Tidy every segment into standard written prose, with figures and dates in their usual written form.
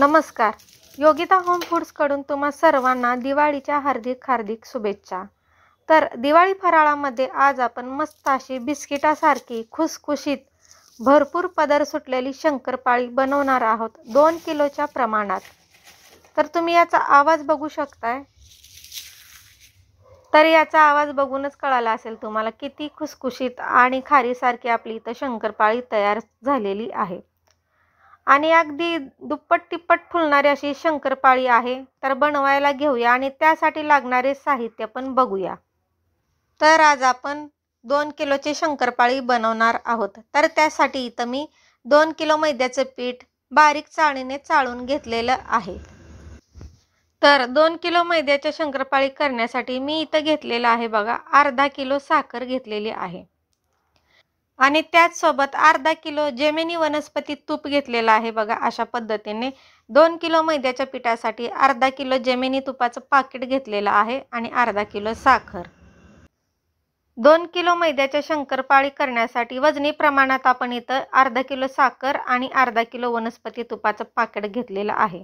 नमस्कार. योगिता होम फूड्सकडून तुम्हा सर्वांना दिवाळीच्या हार्दिक शुभेच्छा. तर दिवाळी फराळामध्ये आज आपण मस्त अशी बिस्किटासारखी खुसखुशीत भरपूर पदर सुटलेली शंकरपाळी बनवणार आहोत 2 किलोच्या प्रमाणात. तर तुम्ही याचा आवाज बघू शकताय. तर याचा आवाज बघूनच कळाला असेल तुम्हाला किती खुसखुशीत आणि खारीसारखी आपली इथं शंकरपाळी तयार झालेली आहे. आणि अगदी दुप्पट तिप्पट फुलणारी अशी शंकरपाळी आहे. तर बनवायला घेऊया आणि त्यासाठी लागणारे साहित्य पण बघूया. तर आज आपण 2 किलोची शंकरपाळी बनवणार आहोत. तर त्यासाठी इथं मी 2 किलो मैद्याचं पीठ बारीक चाळणीने चाळून घेतलेलं आहे. तर 2 किलो मैद्याच्या शंकरपाळी करण्यासाठी मी इथं घेतलेलं आहे बघा अर्धा किलो साखर घेतलेली आहे. आणि त्याचसोबत अर्धा किलो जेमिनी वनस्पती तूप घेतलेलं आहे बघा. अशा पद्धतीने 2 किलो मैद्याच्या पिठासाठी अर्धा किलो जेमिनी तुपाचं पाकिट घेतलेलं आहे आणि अर्धा किलो साखर. 2 किलो मैद्याच्या शंकरपाळी करण्यासाठी वजनी प्रमाणात आपण इथं अर्धा किलो साखर आणि अर्धा किलो वनस्पती तुपाचं पाकिट घेतलेलं आहे.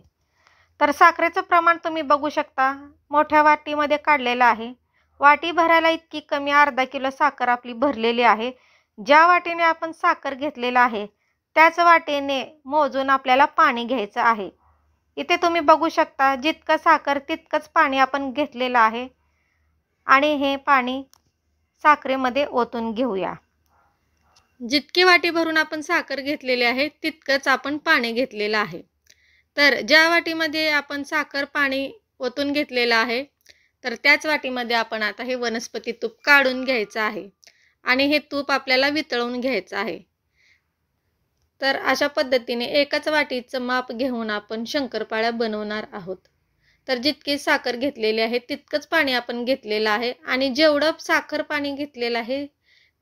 तर साखरेचं प्रमाण तुम्ही बघू शकता मोठ्या वाटीमध्ये काढलेलं आहे. वाटी भरायला इतकी कमी अर्धा किलो साखर आपली भरलेली आहे. ज्या वाटीने आपण साखर घेतलेला आहे त्याच वाटीने मोजून आपल्याला पाणी घ्यायचं आहे. इथे तुम्ही बघू शकता जितकं साखर तितकंच पाणी आपण घेतलेलं आहे. आणि हे पाणी साखरेमध्ये ओतून घेऊया. जितकी वाटी भरून आपण साखर घेतलेली आहे तितकंच आपण पाणी घेतलेलं आहे. तर ज्या वाटीमध्ये आपण साखर पाणी ओतून घेतलेलं आहे तर त्याच वाटीमध्ये आपण आता हे वनस्पती तूप काढून घ्यायचं आहे आणि हे तूप आपल्याला वितळवून घ्यायचं आहे. तर अशा पद्धतीने एकाच वाटीचं माप घेऊन आपण शंकरपाळ्या बनवणार आहोत. तर जितकी साखर घेतलेली आहे तितकंच पाणी आपण घेतलेलं आहे आणि जेवढं साखर पाणी घेतलेलं आहे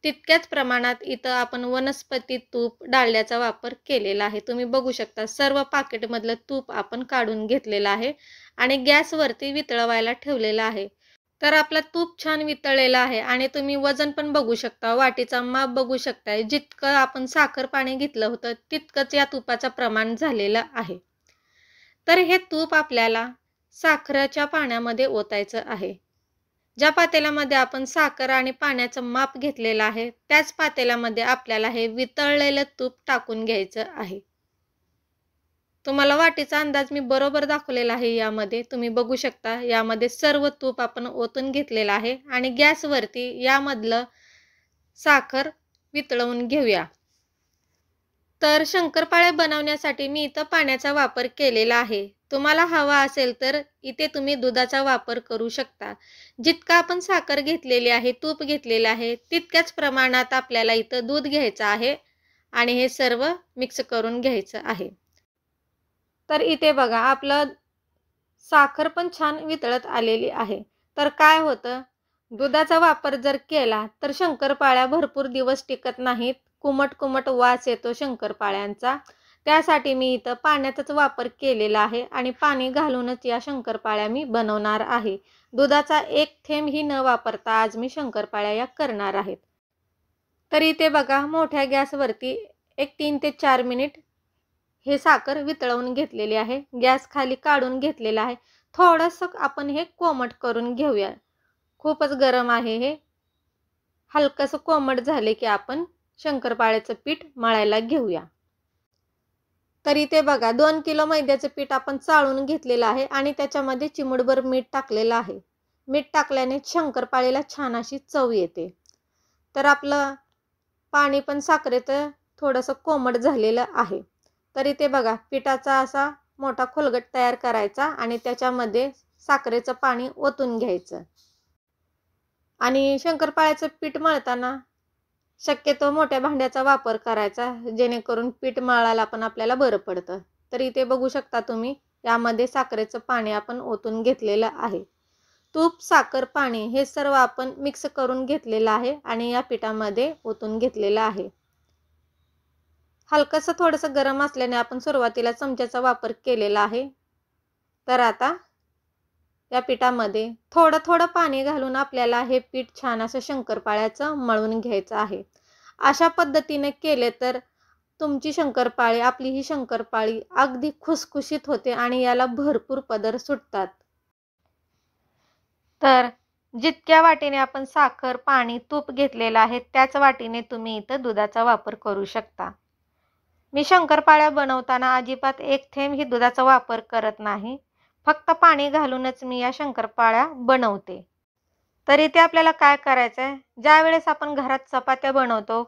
तितक्याच प्रमाणात इथं आपण वनस्पती तूप डाळल्याचा वापर केलेला आहे. तुम्ही बघू शकता सर्व पाकिटमधलं तूप आपण काढून घेतलेलं आहे आणि गॅसवरती वितळवायला ठेवलेलं आहे. तर आपला तूप छान वितळलेला आहे आणि तुम्ही वजन पण बघू शकता, वाटीचा माप बघू शकताय. जितकं आपण साखर पाणी घेतलं होतं तितकंच या तुपाचं प्रमाण झालेलं आहे. तर हे तूप आपल्याला साखरेच्या पाण्यामध्ये ओतायचं आहे. ज्या पातेल्यामध्ये आपण साखर आणि पाण्याचं माप घेतलेलं आहे त्याच पातेल्यामध्ये आपल्याला हे वितळलेलं तूप टाकून घ्यायचं आहे. तुम्हाला वाटीचा अंदाज मी बरोबर दाखवलेला आहे. यामध्ये तुम्ही बघू शकता यामध्ये सर्व तूप आपण ओतून घेतलेलं आहे आणि गॅसवरती यामधलं साखर वितळवून घेऊया. तर शंकरपाळ्या बनवण्यासाठी मी इथं पाण्याचा वापर केलेला आहे. तुम्हाला हवा असेल तर इथे तुम्ही दुधाचा वापर करू शकता. जितका आपण साखर घेतलेली आहे तूप घेतलेलं आहे तितक्याच प्रमाणात आपल्याला इथं दूध घ्यायचं आहे आणि हे सर्व मिक्स करून घ्यायचं आहे. तर इथे बघा आपलं साखर पण छान वितळत आलेली आहे. तर काय होतं दुधाचा वापर जर केला तर शंकरपाळ्या भरपूर दिवस टिकत नाहीत. कुमट वास येतो शंकरपाळ्यांचा. त्यासाठी मी इथं पाण्याचाच वापर केलेला आहे आणि पाणी घालूनच या शंकरपाळ्या मी बनवणार आहे. दुधाचा एक थेंबही न वापरता आज मी शंकरपाळ्या या करणार आहेत. तर इथे बघा मोठ्या गॅसवरती एक 3 ते 4 मिनिट हे साखर वितळवून घेतलेली आहे. गॅस खाली काढून घेतलेला आहे. थोडंसं आपण हे कोमट करून घेऊया. खूपच गरम आहे हे. हलकंसं कोमट झाले की आपण शंकरपाळ्याचं पीठ मळायला घेऊया. तर इथे बघा 2 किलो मैद्याचं पीठ आपण चाळून घेतलेलं आहे आणि त्याच्यामध्ये चिमूटभर मीठ टाकलेलं आहे. मीठ टाकल्याने शंकरपाळीला छान अशी चव येते. तर आपलं पाणी पण साखरेचं थोडंसं कोमट झालेलं आहे. तर इथे बघा पिठाचा असा मोठा खोलगट तयार करायचा आणि त्याच्यामध्ये साखरेचं पाणी ओतून घ्यायचं. आणि शंकरपाळ्याचं पीठ मळताना शक्यतो मोठ्या भांड्याचा वापर करायचा जेणेकरून पीठ मळायला पण आपल्याला बरं पडतं. तर इथे बघू शकता तुम्ही यामध्ये साखरेचं पाणी आपण ओतून घेतलेलं आहे. तूप साखर पाणी हे सर्व आपण मिक्स करून घेतलेलं आहे आणि या पिठामध्ये ओतून घेतलेलं आहे. हलकंसं थोडंसं गरम असल्याने आपण सुरुवातीला चमच्याचा वापर केलेला आहे. तर आता या पिठामध्ये थोडं पाणी घालून आपल्याला हे पीठ छान असं शंकरपाळ्याचं मळून घ्यायचं आहे. अशा पद्धतीने केले तर तुमची शंकरपाळी, आपली ही शंकरपाळी अगदी खुसखुशीत होते आणि याला भरपूर पदर सुटतात. तर जितक्या वाटीने आपण साखर, पाणी, तूप घेतलेलं आहे त्याच वाटीने तुम्ही इथं दुधाचा वापर करू शकता. मी शंकरपाळ्या बनवताना अजिबात एक थेंब ही दुधाचा वापर करत नाही. फक्त पाणी घालूनच मी या शंकरपाळ्या बनवते. तर इथे आपल्याला काय करायचं आहे, ज्यावेळेस आपण घरात चपात्या बनवतो,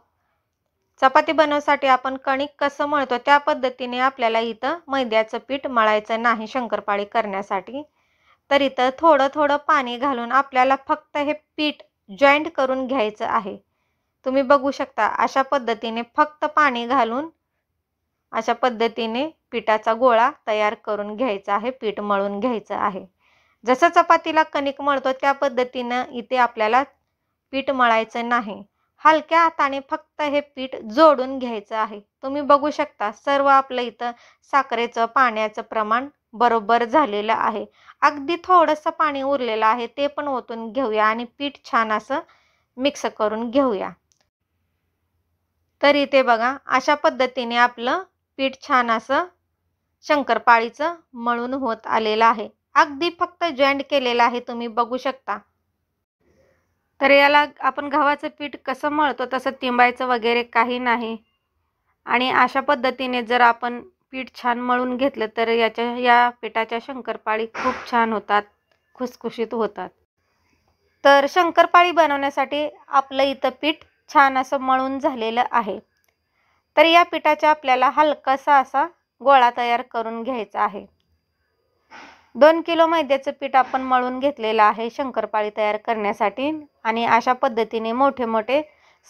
चपाती बनवण्यासाठी आपण कणिक कसं मळतो त्या पद्धतीने आपल्याला इथं मैद्याचं पीठ मळायचं नाही शंकरपाळी करण्यासाठी. तर इथं थोडं थोडं पाणी घालून आपल्याला फक्त हे पीठ जॉईंट करून घ्यायचं आहे. तुम्ही बघू शकता अशा पद्धतीने फक्त पाणी घालून अशा पद्धतीने पिठाचा गोळा तयार करून घ्यायचा आहे, पीठ मळून घ्यायचं आहे. जसं चपातीला कणिक मळतो त्या पद्धतीनं इथे आपल्याला पीठ मळायचं नाही. हलक्या हाताने फक्त हे पीठ जोडून घ्यायचं आहे. तुम्ही बघू शकता सर्व आपलं इथं साखरेचं, पाण्याचं प्रमाण बरोबर झालेलं आहे. अगदी थोडंसं पाणी उरलेलं आहे ते पण ओतून घेऊया आणि पीठ छान असं मिक्स करून घेऊया. तर इथे बघा अशा पद्धतीने आपलं पीठ छान असं शंकरपाळीचं मळून होत आलेलं आहे. अगदी फक्त जॉईंट केलेलं आहे, तुम्ही बघू शकता. तर याला आपण गव्हाचं पीठ कसं मळतो तसं तिंबायचं वगैरे काही नाही. आणि अशा पद्धतीने जर आपण पीठ छान मळून घेतलं तर या पिठाच्या शंकरपाळी खूप छान होतात, खुसखुशीत होतात. तर शंकरपाळी बनवण्यासाठी आपलं इथं पीठ छान असं मळून झालेलं आहे. तर या पिठाचा आपल्याला हलकासा असा गोळा तयार करून घ्यायचा आहे. 2 किलो मैद्याचं पीठ आपण मळून घेतलेलं आहे शंकरपाळी तयार करण्यासाठी आणि अशा पद्धतीने मोठे मोठे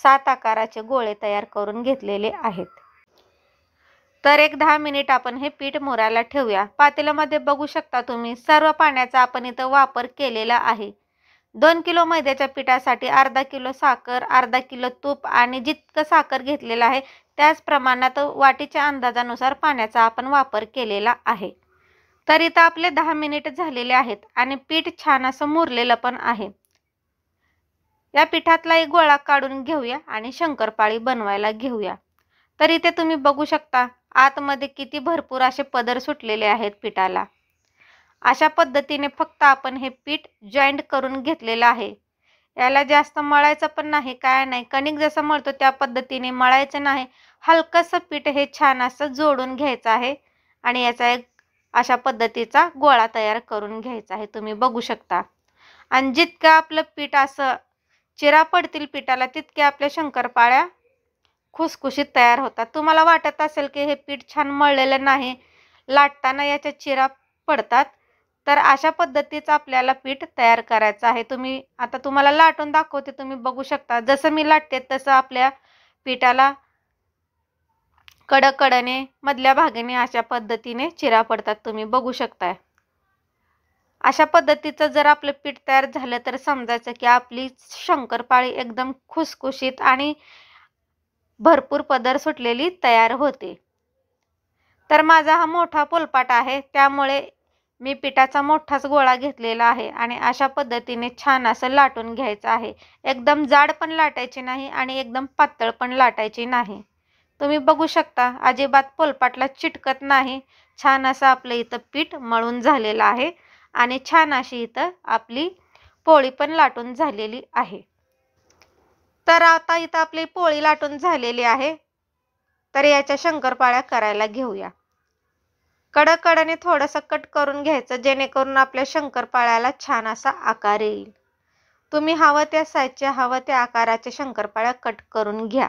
7 आकाराचे गोळे तयार करून घेतलेले आहेत. तर एक 10 मिनिट आपण हे पीठ मुरायला ठेवूया. पातेल्यामध्ये बघू शकता तुम्ही सर्व पाण्याचा आपण इथं वापर केलेला आहे. 2 किलो मैद्याच्या पिठासाठी अर्धा किलो साखर, अर्धा किलो तूप आणि जितकं साखर घेतलेलं आहे त्याच प्रमाणात वाटीच्या अंदाजानुसार पाण्याचा आपण वापर केलेला आहे. तर इथं आपले 10 मिनिट झालेले आहेत आणि पीठ छान असं मुरलेलं पण आहे. या पिठातला एक गोळा काढून घेऊया आणि शंकरपाळी बनवायला घेऊया. तर इथे तुम्ही बघू शकता आतमध्ये किती भरपूर असे पदर सुटलेले आहेत पिठाला. अशा पद्धतीने फक्त आपण हे पीठ जॉईंट करून घेतलेलं आहे. याला जास्त मळायचं पण नाही, काय नाही. कणिक जसं मळतो त्या पद्धतीने मळायचं नाही. हलकंसं पीठ हे छान असं जोडून घ्यायचं आहे आणि याचा एक अशा पद्धतीचा गोळा तयार करून घ्यायचा आहे. तुम्ही बघू शकता. आणि जितकं आपलं पीठ असं चिरा पडतील पिठाला तितक्या आपल्या शंकरपाळ्या खुसखुशीत तयार होतात. तुम्हाला वाटत असेल की हे पीठ छान मळलेलं नाही, लाटताना याच्या चिरा पडतात, तर अशा पद्धतीचं आपल्याला पीठ तयार करायचं आहे. आता तुम्हाला लाटून दाखवते, तुम्ही बघू शकता. जसं मी लाटते तसं आपल्या पिठाला कडकडने मधल्या भागाने अशा पद्धतीने चिरा पडतात. तुम्ही बघू शकताय. अशा पद्धतीचं जर आपलं पीठ तयार झालं तर समजायचं की आपली शंकरपाळी एकदम खुसखुशीत आणि भरपूर पदर सुटलेली तयार होते. तर माझा हा मोठा पोलपाट आहे त्यामुळे मी पिठाचा मोठाच गोळा घेतलेला आहे आणि अशा पद्धतीने छान असं लाटून घ्यायचं आहे. एकदम जाड पण लाटायची नाही आणि एकदम पातळ पण लाटायची नाही. तुम्ही बघू शकता अजिबात पोलपाटला चिटकत नाही. छान असं आपलं इथं पीठ मळून झालेलं आहे आणि छान अशी इथं आपली पोळी पण लाटून झालेली आहे. तर आता इथं आपली पोळी लाटून झालेली आहे. तर याच्या शंकरपाळ्या करायला घेऊया. कडकडने थोडंसं कट करून घ्यायचं जेणेकरून आपल्या शंकरपाळ्याला छान असा आकार येईल. तुम्ही हवं त्या साईजच्या, हवं त्या आकाराच्या शंकरपाळ्या कट करून घ्या.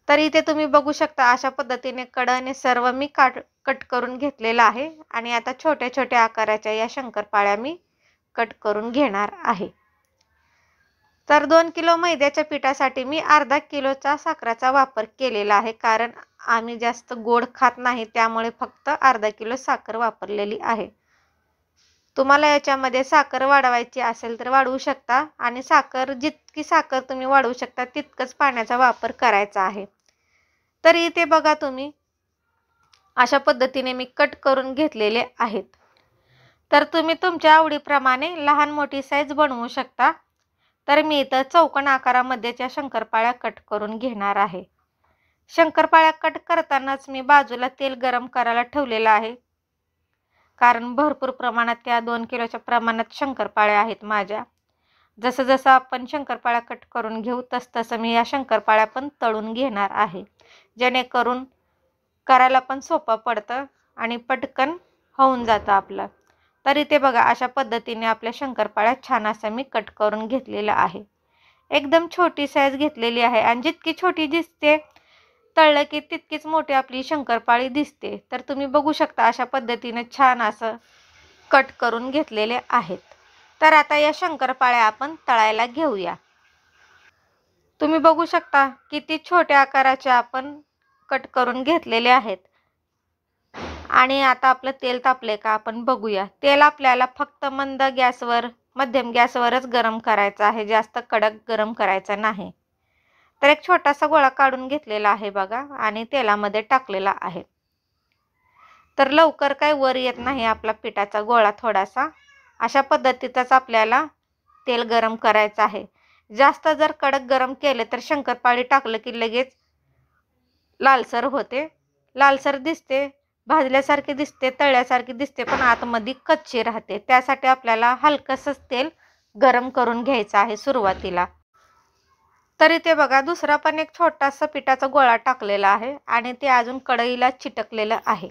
तर इथे तुम्ही बघू शकता अशा पद्धतीने कडाने सर्व मी कट करून घेतलेलं आहे आणि आता छोट्या छोट्या आकाराच्या या शंकरपाळ्या मी कट करून घेणार आहे. तर 2 किलो मैद्याच्या पिठासाठी मी अर्धा किलोचा साखरेचा वापर केलेला आहे, कारण आम्ही जास्त गोड खात नाही त्यामुळे फक्त अर्धा किलो साखर वापरलेली आहे. तुम्हाला याच्यामध्ये साखर वाढवायची असेल तर वाढवू शकता आणि जितकी साखर तुम्ही वाढवू शकता तितकंच पाण्याचा वापर करायचा आहे. तर इथे बघा तुम्ही अशा पद्धतीने मी कट करून घेतलेले आहेत. तर तुम्ही तुमच्या आवडीप्रमाणे लहान मोठी साईज बनवू शकता. तर मी इथं चौकोन आकारामध्येच्या शंकरपाळ्या कट करून घेणार आहे. शंकरपाळ्या कट करतानाच मी बाजूला तेल गरम करायला ठेवलेलं आहे, कारण भरपूर प्रमाणात त्या 2 किलोच्या प्रमाणात शंकरपाळ्या आहेत माझ्या. जसं जसं आपण शंकरपाळ्या कट करून घेऊ तसं मी या शंकरपाळ्या पण तळून घेणार आहे, जेणेकरून करायला पण सोपं पडतं आणि पटकन होऊन जातं आपलं. तर इथे बघा अशा पद्धतीने आपल्या शंकरपाळ्या छान असं मी कट करून घेतलेलं आहे. एकदम छोटी साईज घेतलेली आहे आणि जितकी छोटी दिसते तळलं की तितकीच मोठी आपली शंकरपाळी दिसते. तर तुम्ही बघू शकता अशा पद्धतीने छान असं कट करून घेतलेले आहेत. तर आता या शंकरपाळ्या आपण तळायला घेऊया. तुम्ही बघू शकता किती छोट्या आकाराच्या आपण कट करून घेतलेले आहेत. आणि आता आपलं तेल तापले का आपण बघूया. तेल आपल्याला फक्त मंद गॅसवर, मध्यम गॅसवरच गरम करायचं आहे, जास्त कडक गरम करायचं नाही. तर एक छोटासा गोळा काढून घेतलेला आहे बघा आणि तेलामध्ये टाकलेला आहे. तर लवकर काय वर येत नाही आपला पिठाचा गोळा थोडासा. अशा पद्धतीचाच आपल्याला तेल गरम करायचं आहे. जास्त जर कडक गरम केले तर शंकरपाळी टाकलं की लगेच लालसर होते, लालसर दिसते, भाजल्यासारखी दिसते, तळल्यासारखी दिसते, पण आतमध्ये कच्ची राहते. त्यासाठी आपल्याला हलकंसंच तेल गरम करून घ्यायचं आहे सुरुवातीला. तर इथे बघा दुसरा पण एक छोटासा पिठाचा गोळा टाकलेला आहे आणि ते अजून कढईला चिटकलेलं आहे,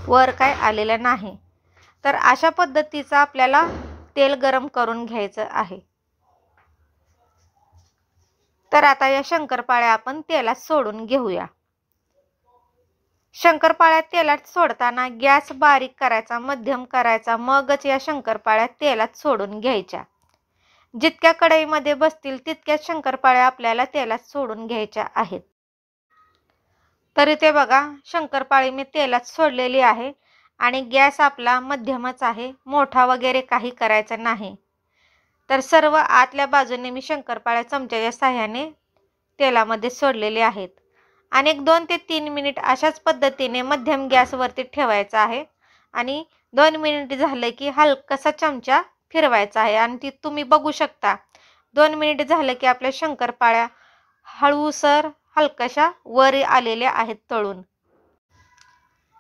वर काय आलेलं नाही. तर अशा पद्धतीचं आपल्याला तेल गरम करून घ्यायचं आहे. तर आता या शंकरपाळ्या आपण तेलात सोडून घेऊया. शंकरपाळ्या तेलात सोडताना गॅस बारीक करायचा, मध्यम करायचा, मगच या शंकरपाळ्या तेलात सोडून घ्यायच्या. जितक्या कढईमध्ये बसतील तितक्याच शंकरपाळ्या आपल्याला तेलात सोडून घ्यायच्या आहेत. तर इथे बघा शंकरपाळी मी तेलात सोडलेली आहे आणि गॅस आपला मध्यमच आहे, मोठा वगैरे काही करायचा नाही. तर सर्व आतल्या बाजूने मी शंकरपाळ्या चमच्याच्या साहाय्याने तेलामध्ये सोडलेले आहेत आणि 2 ते 3 मिनिट अशाच पद्धतीने मध्यम गॅसवरती ठेवायचा आहे आणि 2 मिनिट झाले की हलकासा चमचा फिरवायचा आहे आणि ती तुम्ही बघू शकता 2 मिनिट झाले की आपल्या शंकरपाळ्या हळूसर हलकाशा वर आलेल्या आहेत तळून.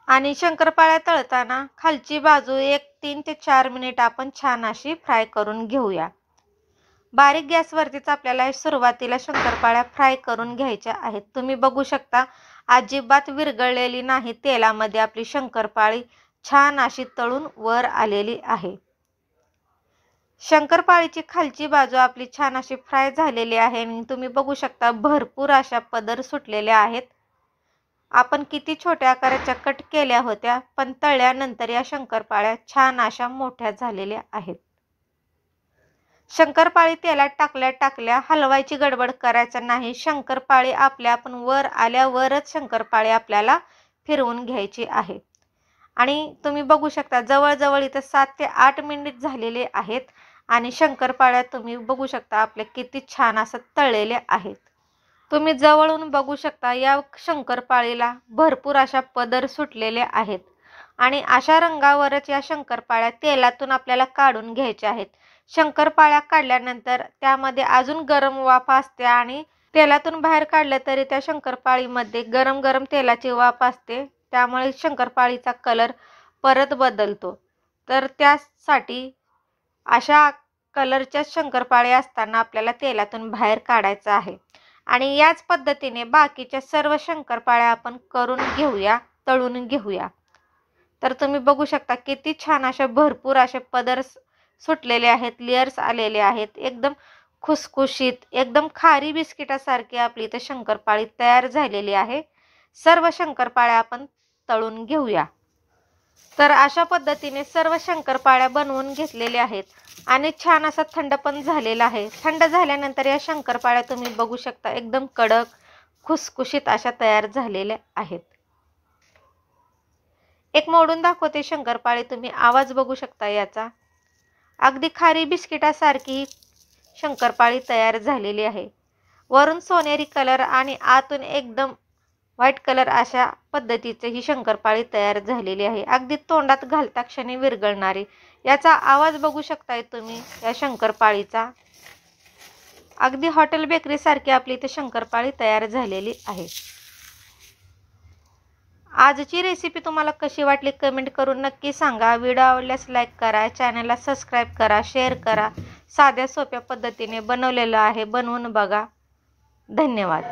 आणि शंकरपाळ्या तळताना खालची बाजू 3 ते 4 मिनिट आपण छान अशी फ्राय करून घेऊया. बारीक गॅसवरतीच आपल्याला सुरुवातीला शंकरपाळ्या फ्राय करून घ्यायच्या आहेत. तुम्ही बघू शकता अजिबात विरघळलेली नाही तेलामध्ये आपली शंकरपाळी छान अशी तळून वर आलेली आहे. शंकरपाळीची खालची बाजू आपली छान अशी फ्राय झालेली आहे आणि तुम्ही बघू शकता भरपूर अशा पदर सुटलेले आहेत. आपण किती छोट्या आकाराच्या कट केल्या होत्या, पण तळल्यानंतर या शंकरपाळ्या छान अशा मोठ्या झालेल्या आहेत. शंकरपाळी तेलात टाकल्या हलवायची गडबड करायचं नाही. शंकरपाळी आपण वर आल्यावरच शंकरपाळी आपल्याला फिरवून घ्यायची आहे. आणि तुम्ही बघू शकता जवळजवळ इथं 7 ते 8 मिनिट झालेले आहेत आणि शंकरपाळ्या तुम्ही बघू शकता आपल्या किती छान असं तळलेल्या आहेत. तुम्ही जवळून बघू शकता या शंकरपाळीला भरपूर अशा पदर सुटलेले आहेत आणि अशा रंगावरच या शंकरपाळ्या तेलातून आपल्याला काढून घ्यायच्या आहेत. शंकरपाळ्या काढल्यानंतर त्यामध्ये अजून गरम वाफ असते आणि तेलातून बाहेर काढलं तरी त्या शंकरपाळीमध्ये गरम गरम तेलाची वाफ असते, त्यामुळे शंकरपाळीचा कलर परत बदलतो. तर त्यासाठी अशा कलरच्या शंकरपाळ्या असताना आपल्याला तेलातून बाहेर काढायचं आहे. आणि याच पद्धतीने बाकीच्या सर्व शंकरपाळ्या आपण करून घेऊया, तळून घेऊया. तर तुम्ही बघू शकता किती छान अशा भरपूर असे पदर सुटलेले आहेत, लेयर्स आलेले आहेत. एकदम खुसखुशीत, एकदम खारी बिस्किटासारखी आपली इथे शंकरपाळी तयार झालेली आहे. सर्व शंकरपाळ्या आपण तळून घेऊया. तर अशा पद्धतीने सर्व शंकरपाळ्या बनवून घेतलेल्या आहेत आणि छान असा थंड पण झालेला आहे. थंड झाल्यानंतर या शंकरपाळ्या तुम्ही बघू शकता एकदम कडक खुसखुशीत अशा तयार झालेल्या आहेत. एक मोडून दाखवते शंकरपाळी, तुम्ही आवाज बघू शकता याचा. अगदी खारी बिस्किटासारखी शंकरपाळी तयार झालेली आहे. वरून सोनेरी कलर आणि आतून एकदम व्हाईट कलर अशा पद्धतीची ही शंकरपाळी तयार झालेली आहे. अगदी तोंडात घालता क्षणी विरघळणारी. याचा आवाज बघू शकताय तुम्ही या शंकरपाळीचा. अगदी हॉटेल बेकरी सारखी आपली इथे शंकरपाळी तयार झालेली आहे. आजची रेसिपी तुम्हाला कशी वाटली कमेंट करून नक्की सांगा. व्हिडिओ आवडल्यास लाईक करा, चॅनलला सबस्क्राईब करा, शेअर करा. साध्या सोप्या पद्धतीने बनवलेलं आहे, बनवून बघा. धन्यवाद.